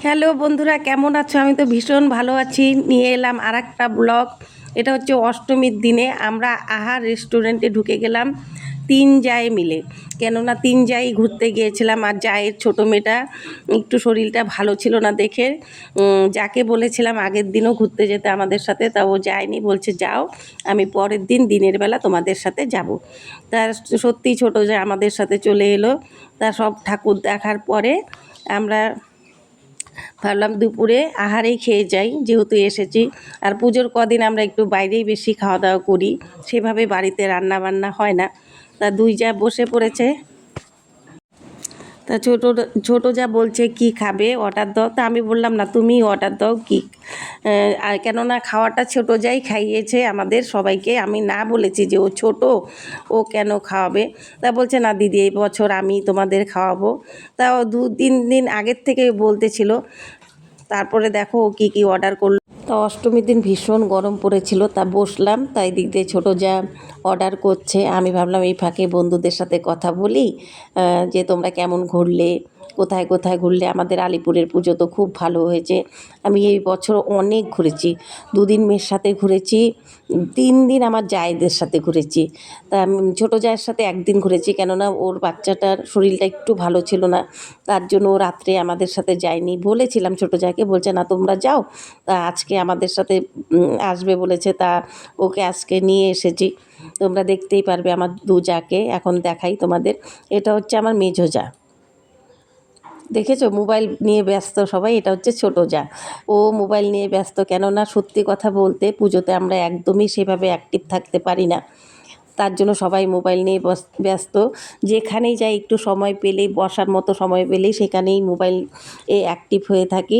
Hello বন্ধুরা, কেমন আছো? আমি তো ভীষণ ভালো আছি। নিয়ে এলাম আর একটা ব্লগ। এটা হচ্ছে অষ্টমীর দিনে আমরা আহার রেস্টুরেন্টে ঢুকে গেলাম তিন জায়ে মিলে। কেননা তিন জাই ঘুরতে গিয়েছিলাম, আর জায়ের ছোটো মেয়েটা একটু শরীরটা ভালো ছিল না দেখে যাকে বলেছিলাম আগের দিনও ঘুরতে যেতে আমাদের সাথে, তা ও যায়নি, বলছে যাও, আমি পরের দিন দিনের বেলা তোমাদের সাথে যাব। তার সত্যি ছোটো যা আমাদের সাথে চলে এলো। তা সব ঠাকুর দেখার পরে আমরা ভাবলাম দুপুরে আহারেই খেয়ে যাই, যেহেতু এসেছি। আর পুজোর কদিন আমরা একটু বাইরেই বেশি খাওয়া দাওয়া করি, সেভাবে বাড়িতে রান্না বান্না হয় না। তা দুই যা বসে পড়েছে। তা ছোটো যা বলছে কি খাবে, অর্ডার দাও। তা আমি বললাম না, তুমি অর্ডার দাও কি। আর কেননা খাওয়াটা ছোটো যাই খাইয়েছে আমাদের সবাইকে, আমি না বলেছি যে ও ছোট, ও কেন খাওয়াবে। তা বলছে না দিদি, এই বছর আমি তোমাদের খাওয়াবো। তা ও 2-3 দিন আগের থেকে বলতেছিল। তারপরে দেখো ও কী কী অর্ডার করলো। তা অষ্টমীর দিন ভীষণ গরম পড়েছিল, তা বসলাম, তাই দিক দিয়ে ছোটো যা অর্ডার করছে। আমি ভাবলাম এই ফাঁকে বন্ধুদের সাথে কথা বলি, যে তোমরা কেমন ঘুরলে, কোথায় কোথায় ঘুরলে। আমাদের আলিপুরের পুজো তো খুব ভালো হয়েছে। আমি এই বছর অনেক ঘুরেছি, 2 দিন মেয়ের সাথে ঘুরেছি, 3 দিন আমার জায়েদের সাথে ঘুরেছি। তা আমি ছোটো জায়ের সাথে একদিন ঘুরেছি, কেননা ওর বাচ্চাটার শরীরটা একটু ভালো ছিল না, তার জন্য ও রাত্রে আমাদের সাথে যায়নি। বলেছিলাম ছোটো জাকে, বলছে না তোমরা যাও। তা আজকে আমাদের সাথে আসবে বলেছে, তা ওকে আজকে নিয়ে এসেছি। তোমরা দেখতেই পারবে আমার দু জাকে। এখন দেখাই তোমাদের। এটা হচ্ছে আমার মেজো জা, দেখেছো মোবাইল নিয়ে ব্যস্ত সবাই। এটা হচ্ছে ছোটো যা, ও মোবাইল নিয়ে ব্যস্ত। কেননা সত্যি কথা বলতে পুজোতে আমরা একদমই সেভাবে অ্যাক্টিভ থাকতে পারি না, তার জন্য সবাই মোবাইল নিয়ে ব্যস্ত। যেখানেই যাই একটু সময় পেলেই, বসার মতো সময় পেলেই সেখানেই মোবাইল অ্যাক্টিভ হয়ে থাকি,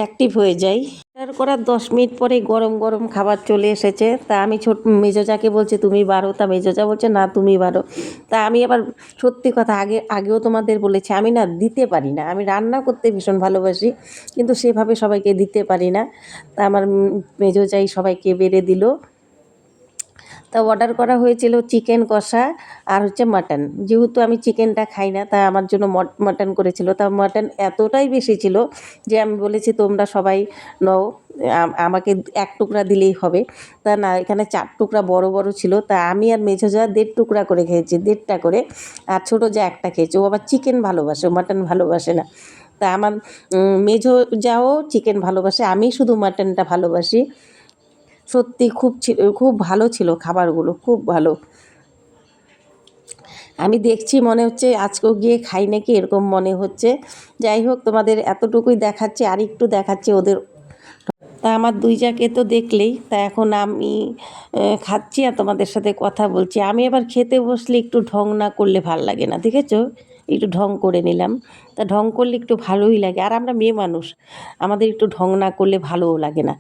অ্যাক্টিভ হয়ে যাই। অর্ডার করার 10 মিনিট পরে গরম গরম খাবার চলে এসেছে। তা আমি মেজোজাকে বলছি তুমি বারো, তা মেজোজা বলছে না তুমি বারো। তা আমি আবার সত্যি কথা আগেও তোমাদের বলেছি, আমি না দিতে পারি না। আমি রান্না করতে ভীষণ ভালোবাসি, কিন্তু সেভাবে সবাইকে দিতে পারি না। তা আমার মেজোজাই সবাইকে বেড়ে দিল। তা অর্ডার করা হয়েছিল চিকেন কষা আর হচ্ছে মাটন। যেহেতু আমি চিকেনটা খাই না, তা আমার জন্য মাটন করেছিল। তা মাটন এতটাই বেশি ছিল যে আমি বলেছি তোমরা সবাই নাও, আমাকে 1 টুকরা দিলেই হবে। তা না, এখানে 4 টুকরা বড় বড় ছিল। তা আমি আর মেঝো যা 1.5 টুকরা করে খেয়েছি, 1.5টা করে। আর ছোটো যা একটা খেয়েছে, ও আবার চিকেন ভালোবাসে, ও মাটন ভালোবাসে না। তা আমার মেঝো যাও চিকেন ভালোবাসে, আমি শুধু মাটনটা ভালোবাসি। সত্যি খুব ভালো ছিল খাবারগুলো, খুব ভালো। আমি দেখছি মনে হচ্ছে আজকেও গিয়ে খাই নাকি, এরকম মনে হচ্ছে। যাই হোক, তোমাদের এতটুকুই দেখাচ্ছি, আর একটু দেখাচ্ছি ওদের। তা আমার দুই জাকে তো দেখলেই। তা এখন আমি খাচ্ছি আর তোমাদের সাথে কথা বলছি। আমি আবার খেতে বসলে একটু ঢং না করলে ভাল লাগে না, দেখেছো, একটু ঢং করে নিলাম। তা ঢং করলে একটু ভালোই লাগে, আর আমরা মেয়ে মানুষ, আমাদের একটু ঢং না করলে ভালোও লাগে না।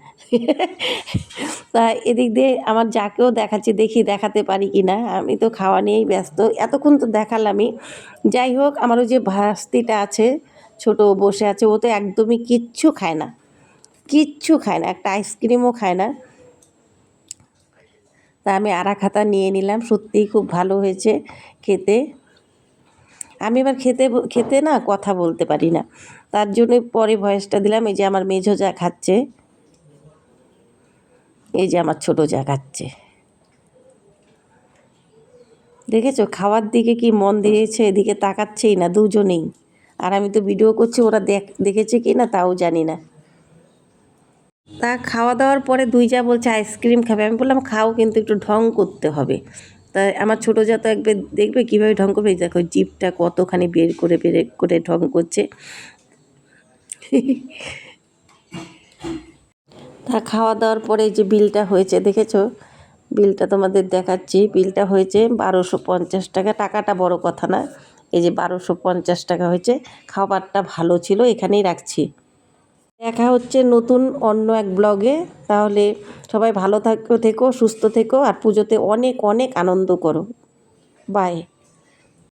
তা এদিক দিয়ে আমার যাকেও দেখাচ্ছি, দেখি দেখাতে পারি কি না। আমি তো খাওয়া নিয়েই ব্যস্ত, এতক্ষণ তো দেখালামই। যাই হোক, আমার ওই যে ভাস্তিটা আছে ছোটো, বসে আছে, ও তো একদমই কিচ্ছু খায় না, কিচ্ছু খায় না, একটা আইসক্রিমও খায় না। তা আমি আরাক হাতা নিয়ে নিলাম, সত্যিই খুব ভালো হয়েছে খেতে। আমি এবার খেতে খেতে না কথা বলতে পারি না, তার জন্য পরে ভয়েসটা দিলাম। এই যে আমার মেঝো যা খাচ্ছে, এই যে আমার ছোটো যা খাচ্ছে, দেখেছো খাওয়ার দিকে কি মন দিয়েছে, এদিকে তাকাচ্ছেই না দুজনেই। আর আমি তো ভিডিও করছি, ওরা দেখেছে কি না তাও জানি না। তা খাওয়া দাওয়ার পরে দুই যা বলছে আইসক্রিম খাবে। আমি বললাম খাও, কিন্তু একটু ঢং করতে হবে। তাই আমার ছোটো যা তো একবার দেখবে কীভাবে ঢং করবে, দেখো জিভটা কতখানি বের করে ঢং করছে। তা খাওয়া দাওয়ার পরে যে বিলটা হয়েছে দেখেছো, বিলটা তোমাদের দেখাচ্ছি। বিলটা হয়েছে 1250 টাকা। টাকাটা বড় কথা না, এই যে 1250 টাকা হয়েছে। খাবারটা ভালো ছিল, এখানেই রাখছি। দেখা হচ্ছে নতুন অন্য এক ব্লগে। তাহলে সবাই ভালো থেকো, সুস্থ থেকো, আর পুজোতে অনেক অনেক আনন্দ করো। বাই।